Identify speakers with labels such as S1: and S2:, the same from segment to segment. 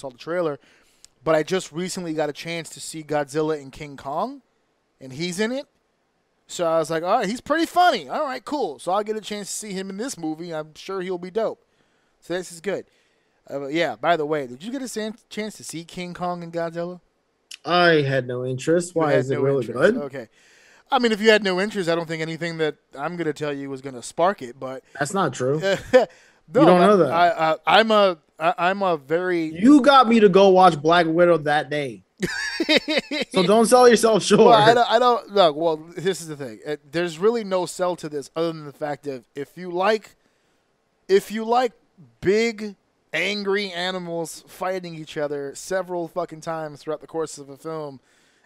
S1: saw the trailer. But I just recently got a chance to see Godzilla and King Kong, and he's in it. So I was like, all right, he's pretty funny. All right, cool. So I'll get a chance to see him in this movie. I'm sure he'll be dope. So this is good. Yeah, by the way, did you get a chance to see King Kong and Godzilla?
S2: I had no interest. Why? Is it really good?
S1: Okay. I mean, if you had no interest, I don't think anything that I'm going to tell you was going to spark it. But
S2: that's not true.
S1: No,
S2: you don't know that.
S1: I'm a very.
S2: You got me to go watch Black Widow that day. So don't sell yourself short.
S1: Well, I don't look. Well, this is the thing. There's really no sell to this other than the fact that if you like big, angry animals fighting each other several fucking times throughout the course of a film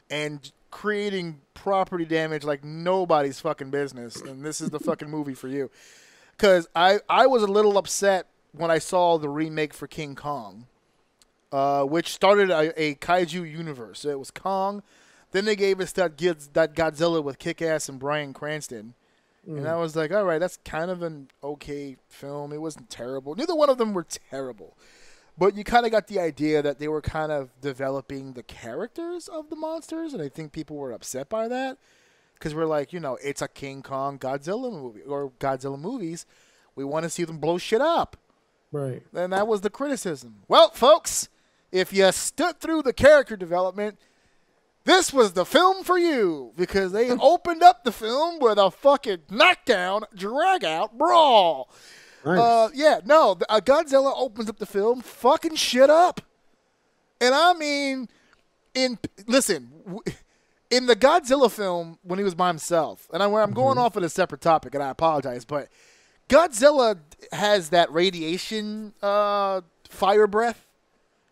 S1: and creating property damage like nobody's fucking business, then this is the fucking movie for you. Because I was a little upset when I saw the remake for King Kong. Which started a kaiju universe. So it was Kong. Then they gave us that Godzilla with Kick-Ass and Bryan Cranston. And I was like, all right, that's kind of an okay film. It wasn't terrible. Neither one of them were terrible. But you kind of got the idea that they were kind of developing the characters of the monsters. And I think people were upset by that. Because we're like, it's a King Kong Godzilla movie. Or Godzilla movies. We want to see them blow shit up.
S2: Right.
S1: And that was the criticism. Well, folks, if you stood through the character development, this was the film for you because they opened up the film with a fucking knockdown, drag-out brawl.
S2: Nice.
S1: Godzilla opens up the film fucking shit up. And I mean, in the Godzilla film when he was by himself, and I'm going off on a separate topic, and I apologize, but Godzilla has that radiation fire breath.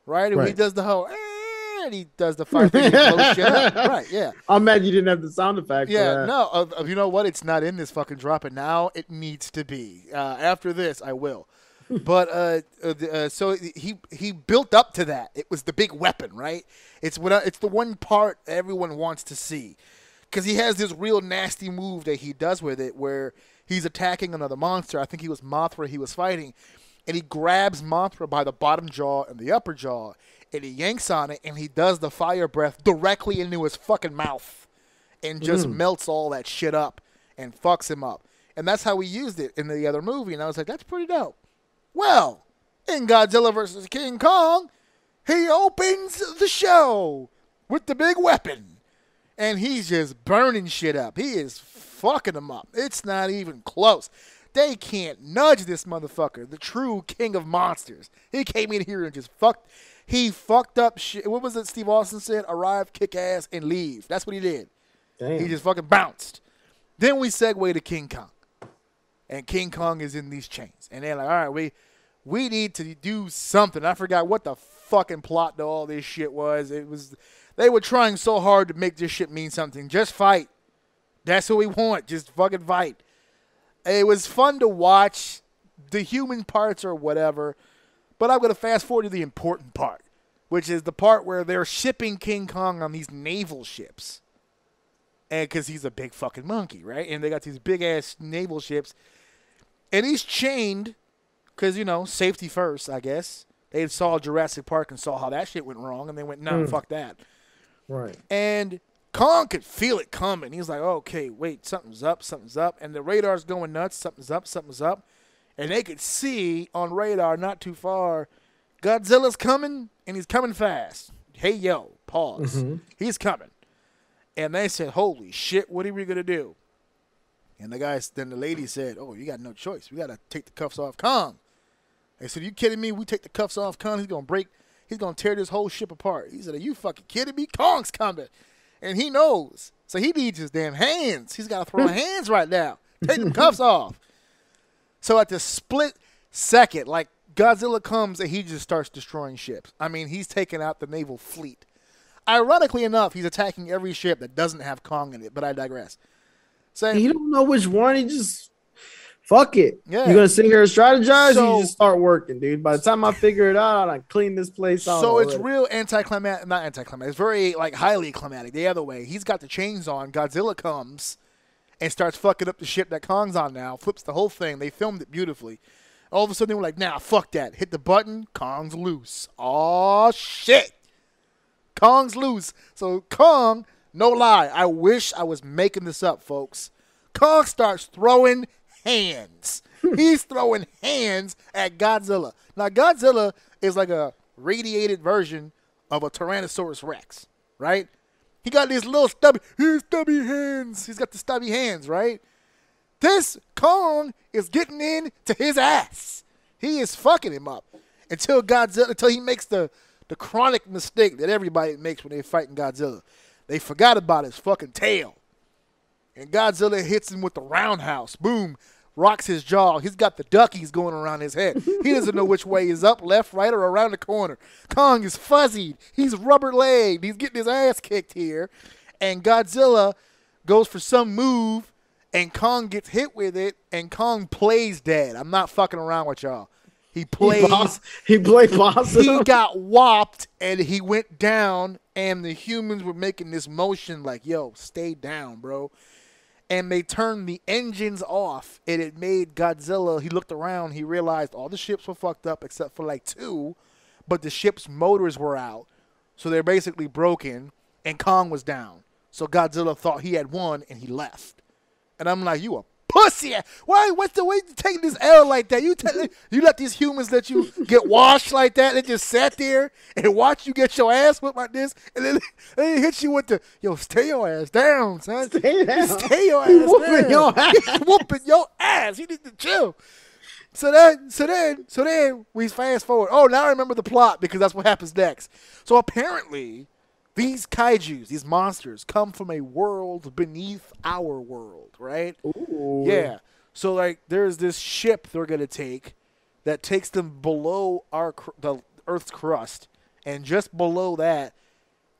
S1: Right? And he does the whole, and he does the fire thing and blows shit up. Right, yeah.
S2: I'm mad you didn't have the sound effect.
S1: Yeah, no. You know what? It's not in this fucking drop, and now it needs to be. After this, I will. But so he built up to that. It was the big weapon, right? It's the one part everyone wants to see. Because he has this real nasty move that he does with it where he's attacking another monster. I think he was Mothra he was fighting. And he grabs Mothra by the bottom jaw and the upper jaw, and he yanks on it, and he does the fire breath directly into his fucking mouth and just melts all that shit up and fucks him up. And that's how we used it in the other movie, and I was like, that's pretty dope. Well, in Godzilla vs. King Kong, he opens the show with the big weapon, and he's just burning shit up. He is fucking them up. It's not even close. They can't nudge this motherfucker, the true king of monsters. He came in here and just fucked up shit. What was it Steve Austin said? Arrive, kick ass, and leave. That's what he did.
S2: Damn.
S1: He just fucking bounced. Then we segue to King Kong. And King Kong is in these chains. And they're like, all right, we need to do something. I forgot what the fucking plot to all this shit was. They were trying so hard to make this shit mean something. Just fight. That's what we want. Just fucking fight. It was fun to watch the human parts or whatever, but I'm going to fast forward to the important part, which is the part where they're shipping King Kong on these naval ships. And because he's a big fucking monkey, right? And they got these big-ass naval ships. And he's chained because, safety first, I guess. They saw Jurassic Park and saw how that shit went wrong, and they went, no, fuck that.
S2: Right.
S1: And Kong could feel it coming. He was like, okay, wait, something's up. And the radar's going nuts. Something's up. And they could see on radar not too far, Godzilla's coming, and he's coming fast. Hey, yo, pause.
S2: Mm-hmm.
S1: He's coming. And they said, holy shit, what are we going to do? And then the lady said, oh, you got no choice. We got to take the cuffs off Kong. They said, are you kidding me? We take the cuffs off Kong, he's going to tear this whole ship apart. He said, are you fucking kidding me? Kong's coming. And he knows. So he needs his damn hands. He's got to throw hands right now. Take the cuffs off. So at the split second, like Godzilla comes and he just starts destroying ships. I mean, he's taking out the naval fleet. Ironically enough, he's attacking every ship that doesn't have Kong in it, but I digress. So
S2: you don't know which one. He just fuck it.
S1: Yeah.
S2: You're gonna sit here and strategize. You just start working, dude. By the time I figure it out, I clean this place out.
S1: So
S2: already.
S1: it's real anticlimactic, not anticlimactic. It's very highly climatic. The other way, he's got the chains on. Godzilla comes and starts fucking up the ship that Kong's on now. Flips the whole thing. They filmed it beautifully. All of a sudden, they were like, nah, fuck that. Hit the button. Kong's loose. Oh, shit. Kong's loose. So Kong, no lie, I wish I was making this up, folks. Kong starts throwing hands. He's throwing hands at Godzilla. Now, Godzilla is like a radiated version of a Tyrannosaurus Rex, right? He got these little stubby hands. He's got the stubby hands, right? This Kong is getting into his ass. He is fucking him up until he makes the chronic mistake that everybody makes when they're fighting Godzilla. They forgot about his fucking tail. And Godzilla hits him with the roundhouse. Boom. Rocks his jaw. He's got the duckies going around his head. He doesn't know which way is up, left, right, or around the corner. Kong is fuzzied. He's rubber-legged. He's getting his ass kicked here. And Godzilla goes for some move, and Kong gets hit with it, and Kong plays dead. I'm not fucking around with y'all. He played boss. He got whopped, and he went down, and the humans were making this motion like, yo, stay down, bro. And they turned the engines off, and it made Godzilla, he looked around, he realized all the ships were fucked up except for like 2, but the ship's motors were out, so they're basically broken, and Kong was down. So Godzilla thought he had won, and he left. And I'm like, you a pussy. What's the way you take this L like that? You let these humans let you get washed like that. They just sat there and watch you get your ass whipped like this, and then they hit you with the, yo, stay your ass down, son.
S2: Stay down.
S1: Stay your ass down.
S2: Whooping your ass.
S1: Whooping your ass. You need to chill. So then we fast forward. Oh, now I remember the plot because that's what happens next. So apparently, these kaijus, these monsters, come from a world beneath our world, right?
S2: Ooh.
S1: Yeah. So, like, there's this ship they're going to take that takes them below the Earth's crust. And just below that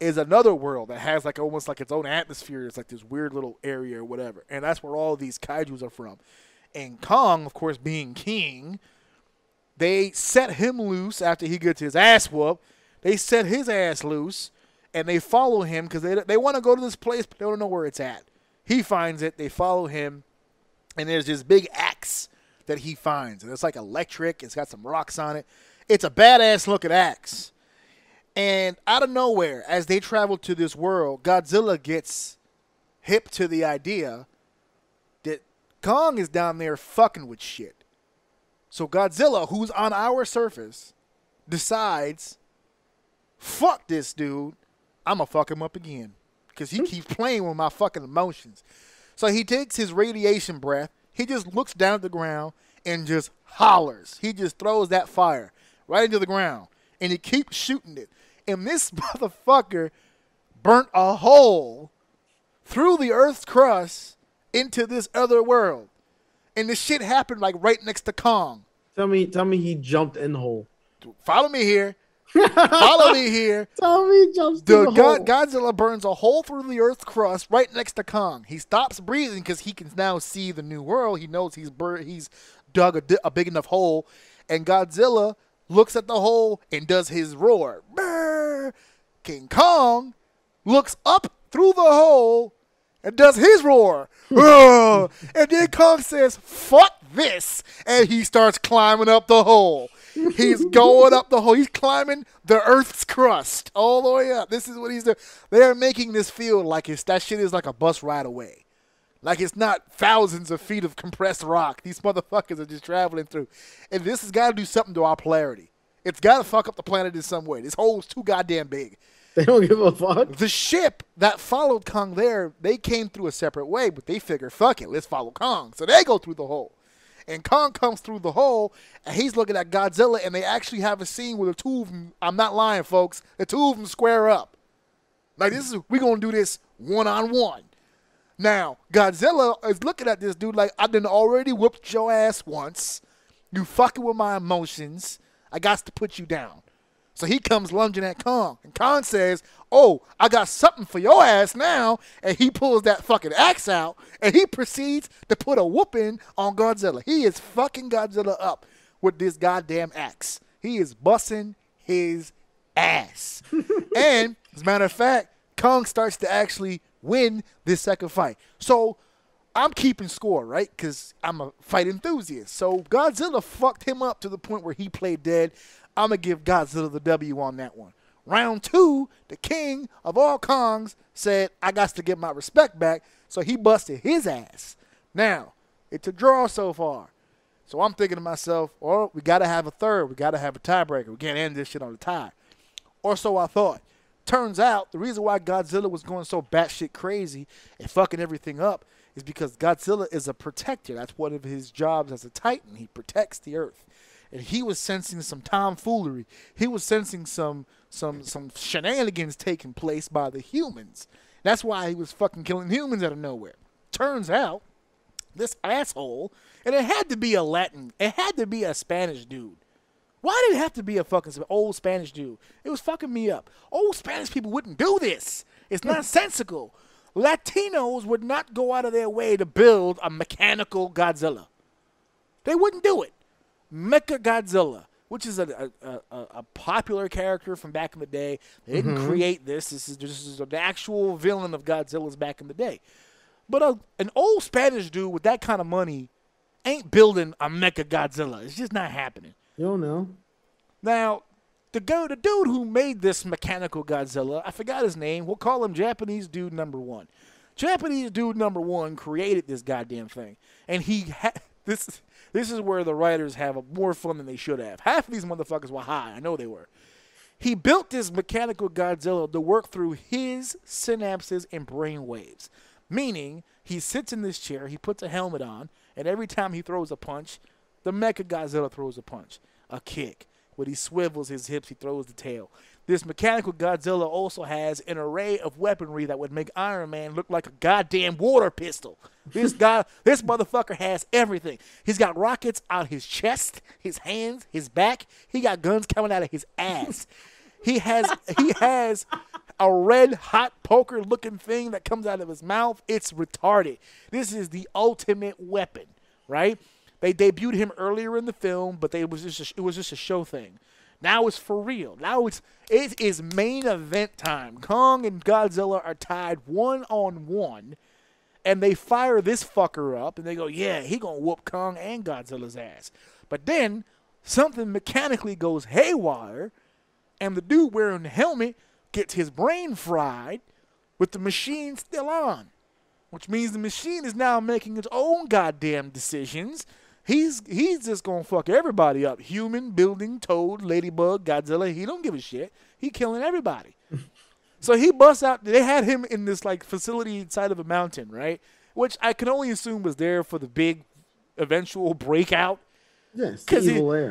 S1: is another world that has, like, almost like its own atmosphere. It's like this weird little area or whatever. And that's where all of these kaijus are from. And Kong, of course, being king, they set him loose after he gets his ass whooped. They set his ass loose. And they follow him because they want to go to this place, but they don't know where it's at. He finds it. They follow him. And there's this big axe that he finds. And it's like electric. It's got some rocks on it. It's a badass looking axe. And out of nowhere, as they travel to this world, Godzilla gets hip to the idea that Kong is down there fucking with shit. So Godzilla, who's on our surface, decides, fuck this dude. I'm going to fuck him up again because he keeps playing with my fucking emotions. So he takes his radiation breath. He just looks down at the ground and just hollers. He just throws that fire right into the ground, and he keeps shooting it. And this motherfucker burnt a hole through the Earth's crust into this other world. And this shit happened like right next to Kong.
S2: Tell me he jumped in the hole.
S1: Follow me here. Follow me here.
S2: Tell me he jumps through the hole.
S1: Godzilla burns a hole through the Earth's crust right next to Kong. He stops breathing because he can now see the new world. He knows he's dug a big enough hole. And Godzilla looks at the hole and does his roar. Brr. King Kong looks up through the hole and does his roar. And then Kong says, fuck this. And he starts climbing up the hole. He's going up the hole. He's climbing the Earth's crust all the way up. This is what he's doing. They're making this feel like that shit is like a bus ride away. Like it's not thousands of feet of compressed rock. These motherfuckers are just traveling through. And this has got to do something to our polarity. It's got to fuck up the planet in some way. This hole's too goddamn big.
S2: They don't give a fuck.
S1: The ship that followed Kong there, they came through a separate way, but they figure, fuck it, let's follow Kong. So they go through the hole. And Kong comes through the hole, and he's looking at Godzilla, and they actually have a scene where the two of them, I'm not lying, folks, the two of them square up. Like, we're going to do this one-on-one. Now, Godzilla is looking at this dude like, I done already whooped your ass once. You fucking with my emotions. I got to put you down. So he comes lunging at Kong. And Kong says, oh, I got something for your ass now. And he pulls that fucking axe out. And he proceeds to put a whooping on Godzilla. He is fucking Godzilla up with this goddamn axe. He is busting his ass. And, as a matter of fact, Kong starts to actually win this second fight. So, I'm keeping score, right? Because I'm a fight enthusiast. So Godzilla fucked him up to the point where he played dead. I'm going to give Godzilla the W on that one. Round 2, the king of all Kongs said, I got to get my respect back. So he busted his ass. Now, it's a draw so far. So I'm thinking to myself, oh, we got to have a third. We got to have a tiebreaker. We can't end this shit on a tie. Or so I thought. Turns out, the reason why Godzilla was going so batshit crazy and fucking everything up is because Godzilla is a protector. That's one of his jobs as a Titan. He protects the Earth. And he was sensing some tomfoolery. He was sensing some shenanigans taking place by the humans. That's why he was fucking killing humans out of nowhere. Turns out, this asshole, and it had to be a Spanish dude. Why did it have to be a fucking old Spanish dude? It was fucking me up. Old Spanish people wouldn't do this. It's nonsensical. Latinos would not go out of their way to build a mechanical Godzilla. They wouldn't do it. Mecha Godzilla, which is a popular character from back in the day. They didn't create this. This is the actual villain of Godzilla's back in the day. But an old Spanish dude with that kind of money ain't building a Mecha Godzilla. It's just not happening.
S2: You don't know.
S1: Now, the dude who made this mechanical Godzilla, I forgot his name. We'll call him Japanese Dude Number 1. Japanese Dude Number 1 created this goddamn thing. And this is where the writers have more fun than they should have. Half of these motherfuckers were high. I know they were. He built this mechanical Godzilla to work through his synapses and brain waves. Meaning, he sits in this chair, he puts a helmet on, and every time he throws a punch, the Mecha Godzilla throws a punch, a kick. When he swivels his hips, he throws the tail. This mechanical Godzilla also has an array of weaponry that would make Iron Man look like a goddamn water pistol. This motherfucker has everything. He's got rockets out his chest, his hands, his back. He got guns coming out of his ass. He has a red hot poker looking thing that comes out of his mouth. It's retarded. This is the ultimate weapon, right? They debuted him earlier in the film, but it was just a show thing. Now it's for real. Now it is main event time. Kong and Godzilla are tied 1-on-1, and they fire this fucker up, and they go, yeah, he gonna whoop Kong and Godzilla's ass. But then something mechanically goes haywire, and the dude wearing the helmet gets his brain fried with the machine still on, which means the machine is now making its own goddamn decisions. He's just gonna fuck everybody up. Human, building, toad, ladybug, Godzilla. He don't give a shit. He killing everybody. So he busts out. They had him in this like facility inside of a mountain, right? Which I can only assume was there for the big eventual breakout.
S2: Yes,
S1: because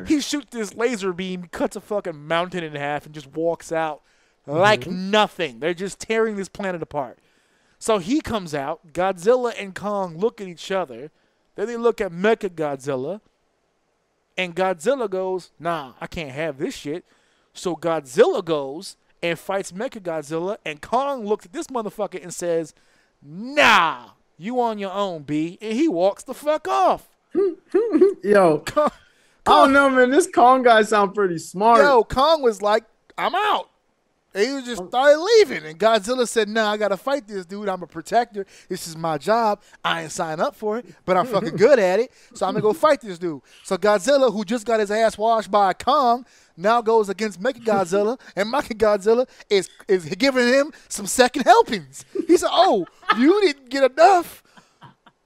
S2: he
S1: shoots this laser beam, cuts a fucking mountain in half, and just walks out like nothing. They're just tearing this planet apart. So he comes out. Godzilla and Kong look at each other. Then they look at Mecha Godzilla, and Godzilla goes, nah, I can't have this shit. So Godzilla goes and fights Mecha Godzilla, and Kong looks at this motherfucker and says, nah, you on your own, B. And he walks the fuck off.
S2: Yo, Kong, I don't know, man. This Kong guy sounds pretty smart.
S1: Yo, Kong was like, I'm out. And he just started leaving. And Godzilla said, nah, I got to fight this dude. I'm a protector. This is my job. I ain't signed up for it, but I'm fucking good at it. So I'm going to go fight this dude. So Godzilla, who just got his ass washed by Kong, now goes against Mechagodzilla. And Mechagodzilla is giving him some second helpings. He said, oh, you didn't get enough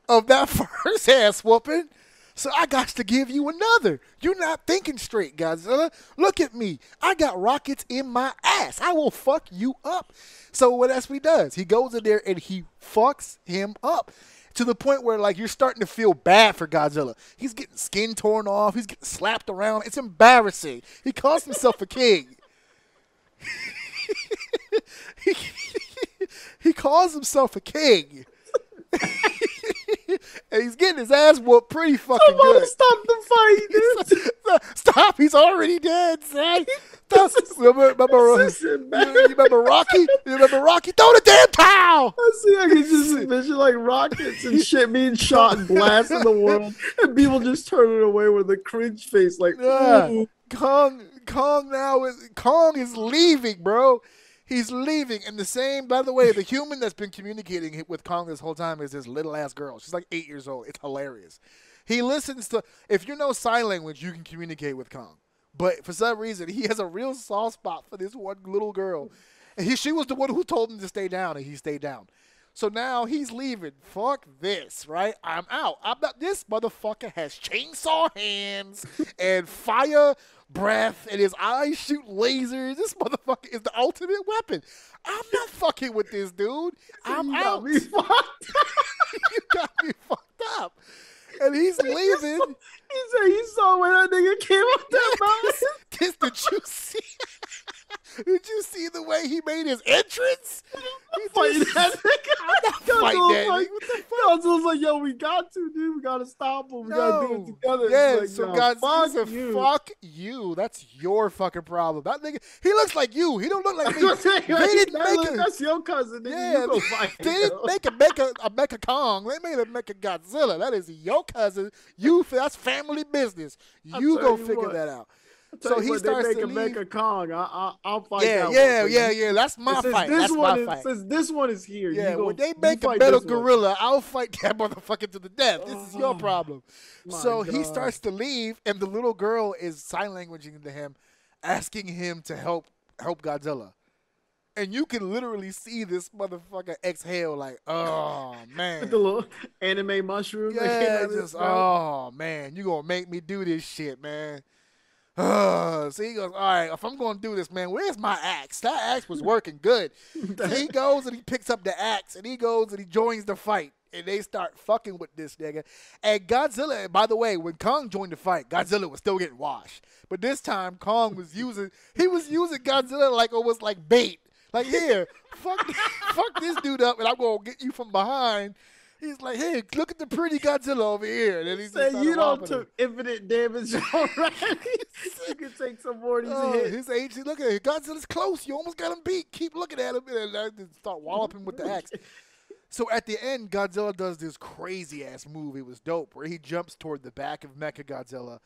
S1: of that first ass whooping. So I got to give you another. You're not thinking straight, Godzilla. Look at me. I got rockets in my ass. I will fuck you up. So what else he does? He goes in there and he fucks him up to the point where, like, you're starting to feel bad for Godzilla. He's getting skin torn off. He's getting slapped around. It's embarrassing. He calls himself a king. He calls himself a king. And he's getting his ass whooped pretty fucking good.
S2: Stop the fight, dude.
S1: Stop, he's already dead, son. Remember Rocky? You remember Rocky? Throw the damn towel!
S2: I see, I can just envision like rockets and shit being shot and blasting the world, and people just turning away with a cringe face like,
S1: yeah. Kong is leaving, bro. He's leaving, and the same. By the way, the human that's been communicating with Kong this whole time is this little ass girl. She's like 8 years old. It's hilarious. He listens to. If you know sign language, you can communicate with Kong. But for some reason, he has a real soft spot for this one little girl. And she was the one who told him to stay down, and he stayed down. So now he's leaving. Fuck this, right? I'm out. This motherfucker has chainsaw hands and fire breath, and his eyes shoot lasers. This motherfucker is the ultimate weapon. I'm not fucking with this dude. I'm out.
S2: You
S1: got me fucked up. And he's leaving.
S2: He said he saw when that nigga came up that mountain.
S1: Did you see? Did you see the way he made his entrance?
S2: I'm fighting that nigga.
S1: I'm not fighting that nigga. What the fuck?
S2: Godzilla's like, yo, we got to, dude. We got to stop him. We got to do it together.
S1: Yeah,
S2: like,
S1: so Godzilla, fuck you. That's your fucking problem. That nigga, he looks like you. He don't look like me.
S2: That's your cousin, nigga.
S1: Yeah,
S2: you go fight
S1: they didn't make a Mecha Kong. They made a Mecha Godzilla. That is your cousin. That's family business. You go figure that out. So he starts to leave.
S2: Mecha Kong. I'll fight.
S1: Yeah. That's my fight. That's my fight.
S2: Since this one is here,
S1: yeah. When they make a metal gorilla, I'll fight that motherfucker to the death. This is your problem. So he starts to leave, and the little girl is sign languaging to him, asking him to help Godzilla. And you can literally see this motherfucker exhale like, oh, man.
S2: With the little anime mushroom.
S1: Yeah, oh, man. You going to make me do this shit, man. So he goes, all right, if I'm going to do this, man, where's my axe? That axe was working good. So he goes and he picks up the axe, and he goes and he joins the fight. And they start fucking with this nigga. And Godzilla, by the way, when Kong joined the fight, Godzilla was still getting washed. But this time, Kong was using Godzilla like it was like bait. Like, here, fuck this dude up, and I'm going to get you from behind. He's like, hey, look at the pretty Godzilla over here. And then he
S2: said, you don't took infinite damage already. You can take some more of these hits.
S1: His age, look at it. Godzilla's close. You almost got him beat. Keep looking at him. And start walloping with the axe. So at the end, Godzilla does this crazy-ass move. It was dope, where he jumps toward the back of Mechagodzilla,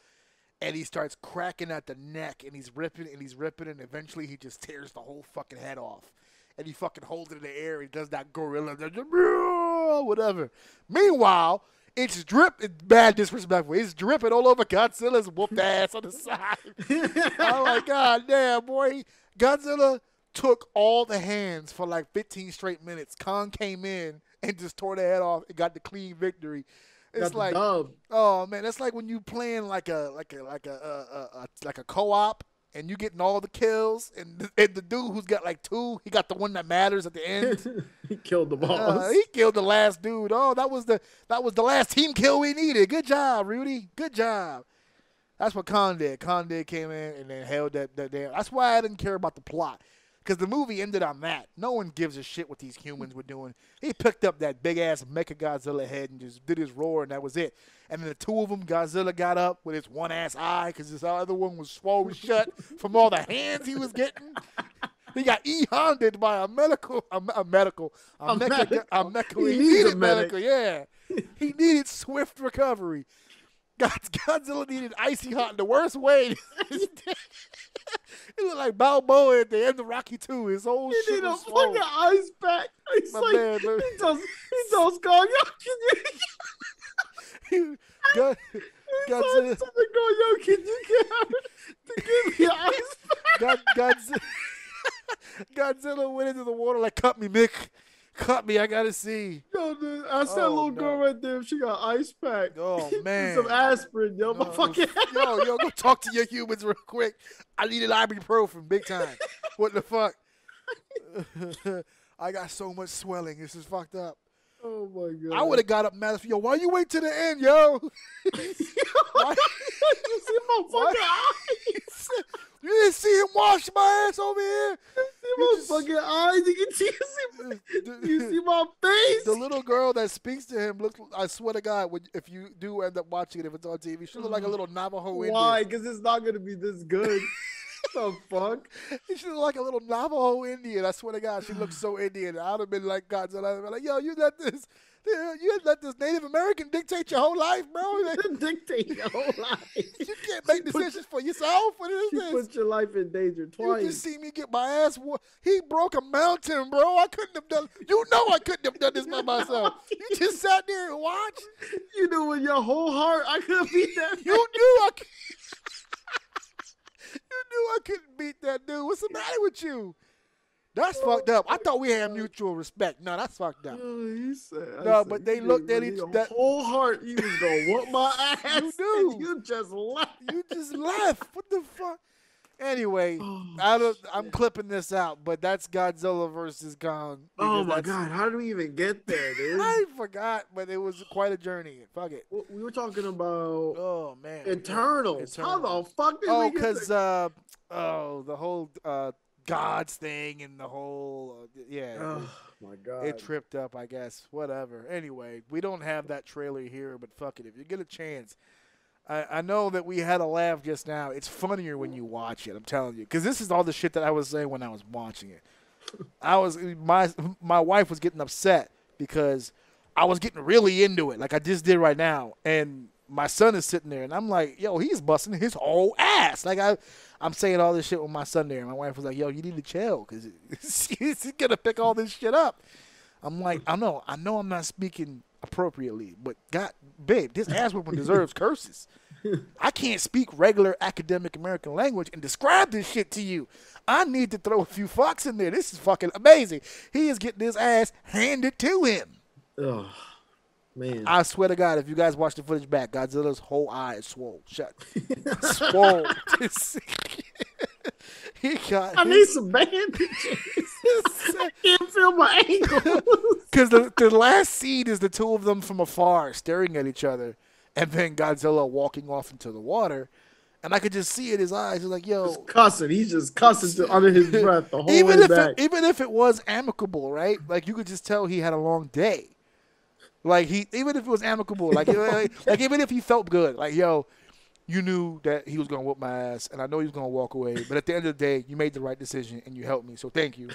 S1: and he starts cracking at the neck, and he's ripping, and eventually he just tears the whole fucking head off. And he fucking holds it in the air. He does that gorilla, whatever. Meanwhile, it's bad disrespectful. It's dripping all over Godzilla's whooped ass on the side. I'm like, God damn, boy. Godzilla took all the hands for like 15 straight minutes. Kong came in and just tore the head off and got the clean victory. It's like, oh man, that's like when you playing like a co-op and you getting all the kills, and the dude who's got like 2, he got the one that matters at the end.
S2: He killed the boss.
S1: He killed the last dude. Oh, that was the last team kill we needed. Good job, Rudy. Good job. That's what Khan did. Khan came in and then held that damn. That's why I didn't care about the plot. Because the movie ended on that. No one gives a shit what these humans were doing. He picked up that big-ass Mechagodzilla head and just did his roar, and that was it. And then the two of them, Godzilla got up with his one-ass eye because his other one was swollen shut from all the hands he was getting. He got E-Honded by a medical. He needed medical, yeah. He needed swift recovery. Godzilla needed icy hot in the worst way. He looked like Balboa at the end of Rocky 2. His whole shit was swollen.
S2: He need a fucking ice pack. He's like, man, he tells Kong, yo, Godzilla. Can you give me an ice pack?
S1: Godzilla went into the water like, cut me, Mick. Cut me, I gotta see.
S2: Yo, dude, I said little girl right there. She got ice pack.
S1: Oh, man.
S2: Some aspirin, yo.
S1: Yo, go talk to your humans real quick. I needed ibuprofen, big time. What the fuck? I got so much swelling. This is fucked up.
S2: Oh, my God.
S1: I would have got up mad. Yo, why you wait to the end, yo?
S2: You see my fucking eyes?
S1: You didn't see him wash my ass over here?
S2: You see my fucking eyes? You see my face?
S1: The little girl that speaks to him looks. I swear to God, if you do end up watching it, if it's on TV, she looks like a little Navajo Indian.
S2: Why? Because it's not going to be this good. The fuck?
S1: She looked like a little Navajo Indian. I swear to God, she looks so Indian. I'd have been like Godzilla. I'd have been like, yo, you let this You let this Native American dictate your whole life, bro.
S2: Dictate your whole life.
S1: You can't make decisions for yourself. What is
S2: She
S1: this?
S2: put your life in danger twice.
S1: You just see me get my ass whooped. He broke a mountain, bro. I couldn't have done. You know I couldn't have done this by myself. You just sat there and watched.
S2: You knew with your whole heart I could have beat that.
S1: You knew I. You knew I couldn't beat that dude. What's the matter with you? That's fucked up. I thought we had mutual respect. No, that's fucked up.
S2: He said,
S1: No, but they looked at each other.
S2: Whole heart, you was gonna whoop my ass.
S1: You knew.
S2: You just left.
S1: You just left. What the fuck? Anyway, I'm clipping this out, but that's Godzilla versus Kong.
S2: Oh my god, how did we even get there, dude?
S1: I forgot, but it was quite a journey. Fuck it.
S2: We were talking about
S1: Oh man,
S2: Eternals. How the fuck did we get
S1: because
S2: there?
S1: the whole gods thing and the whole
S2: Oh my god,
S1: it tripped up. I guess whatever. Anyway, we don't have that trailer here, but fuck it. If you get a chance. I know that we had a laugh just now. It's funnier when you watch it. I'm telling you, because this is all the shit that I was saying when I was watching it. My wife was getting upset because I was getting really into it, like I just did right now. And my son is sitting there, and I'm like, "Yo, he's busting his whole ass." Like I'm saying all this shit with my son there. And my wife was like, "Yo, you need to chill, because he's gonna pick all this shit up." I'm like, I know, I'm not speaking appropriately, but God, babe, this ass whooping deserves curses. I can't speak regular academic American language and describe this shit to you. I need to throw a few fucks in there. This is fucking amazing. He is getting his ass handed to him.
S2: Oh man,
S1: I swear to God, if you guys watch the footage back, Godzilla's whole eye is swole shut. Swole.
S2: I need some bandages. I can't feel my ankle.
S1: Because the last scene is the two of them from afar staring at each other, and then Godzilla walking off into the water, and I could just see it. His eyes. He's like, "Yo,"
S2: just cussing. He's just cussing under his breath the whole
S1: even
S2: way
S1: if
S2: back.
S1: Even if it was amicable, right? Like you could just tell he had a long day. Like even if it was amicable, like even if he felt good, like yo. You knew that he was going to whoop my ass, and I know he was going to walk away. But at the end of the day, you made the right decision, and you helped me. So thank you.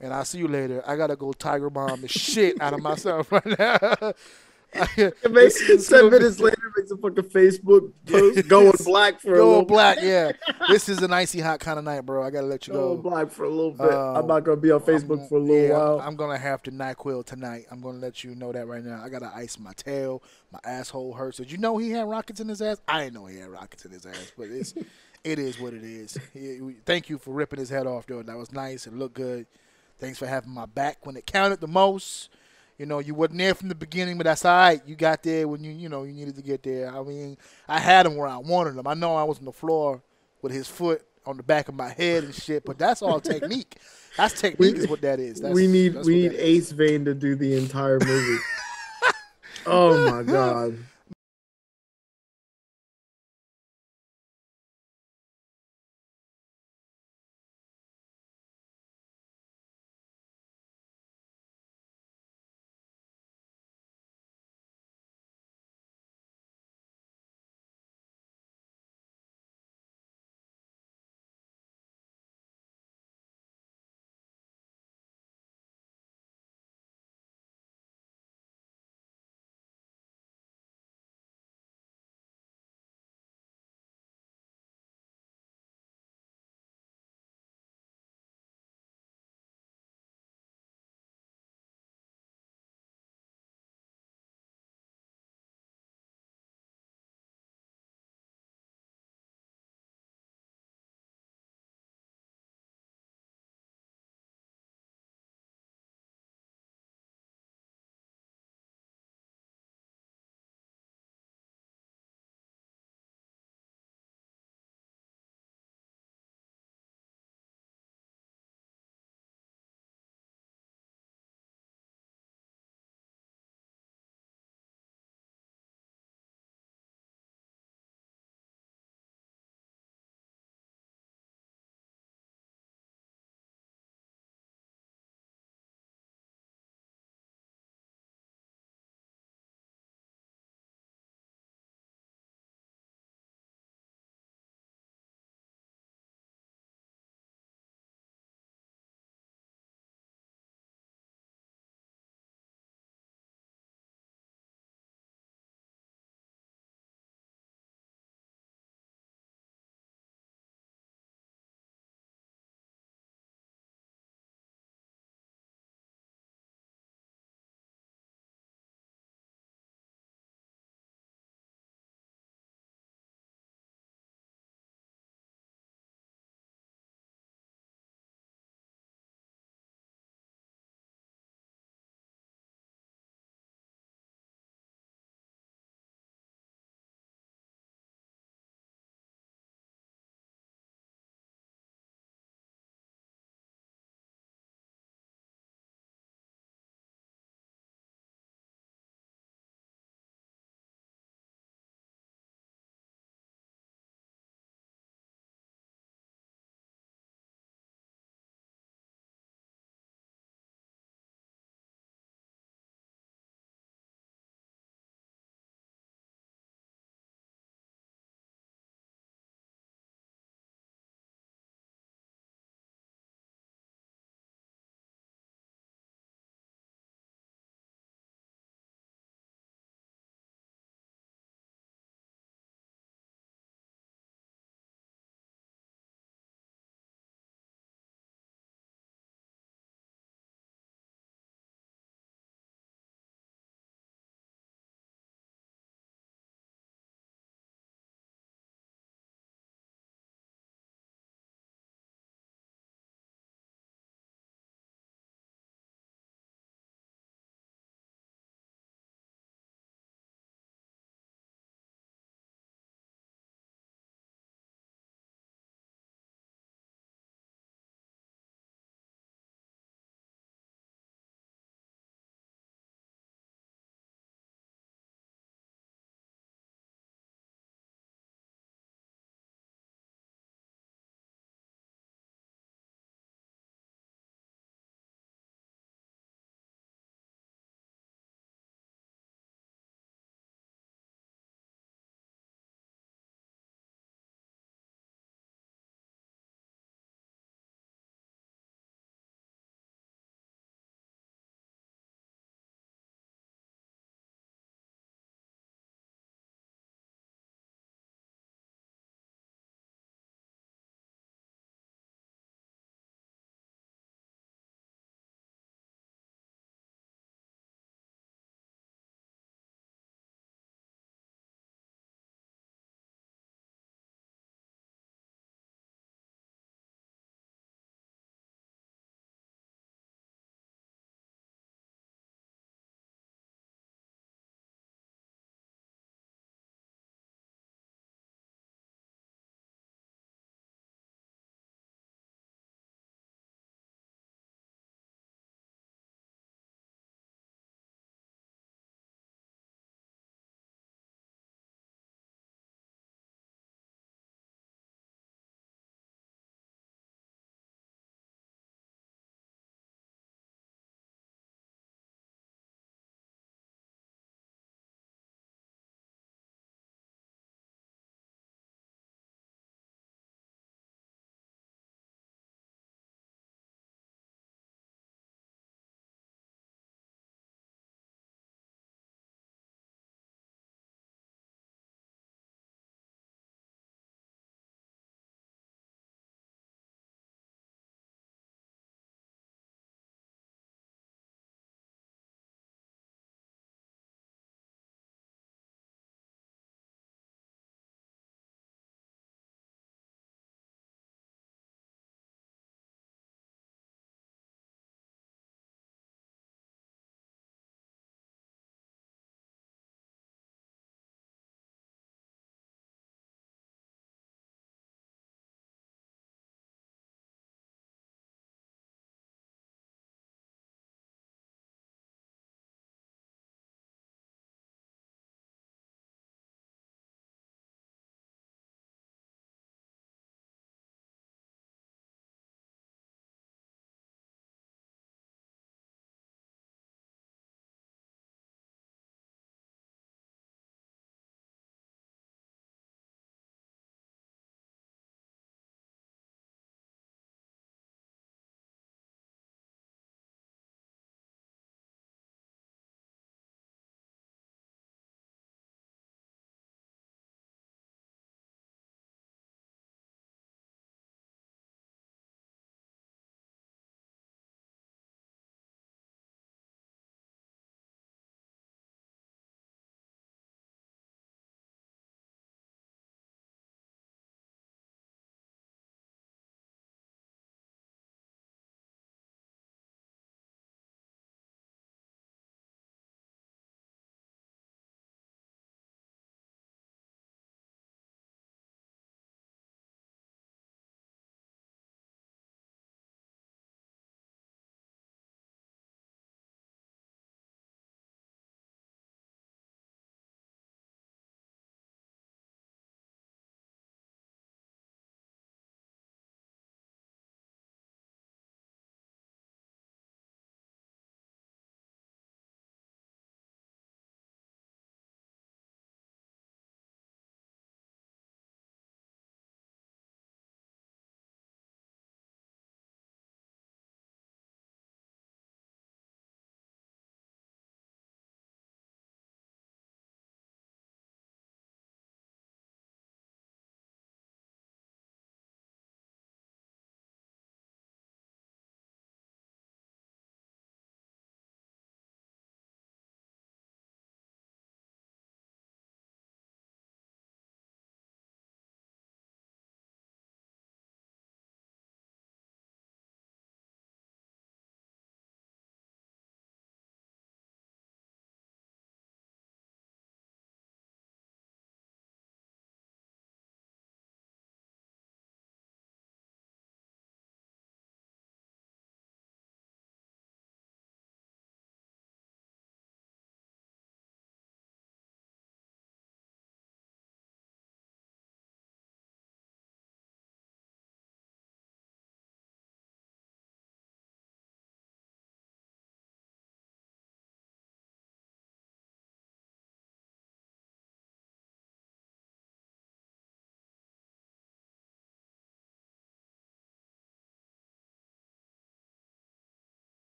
S1: And I'll see you later. I got to go tiger bomb the shit out of myself right now.
S2: 10 minutes later, makes a fucking Facebook post going black for a little
S1: black, yeah. This is an icy hot kind of night, bro. I got to let you go.
S2: Going black for a little bit. I'm not going to be on Facebook for a little while.
S1: I'm going to have to NyQuil tonight. I'm going to let you know that right now. I got to ice my tail. My asshole hurts. Did you know he had rockets in his ass? I didn't know he had rockets in his ass, but it is what it is. Thank you for ripping his head off, though. That was nice. It looked good. Thanks for having my back when it counted the most. You know, you wasn't there from the beginning, but that's all right. You got there when you needed to get there. I mean, I had him where I wanted him. I know I was on the floor with his foot on the back of my head and shit, but that's all technique. That's technique is what that is.
S2: We need Ace Vane to do the entire movie. Oh, my God.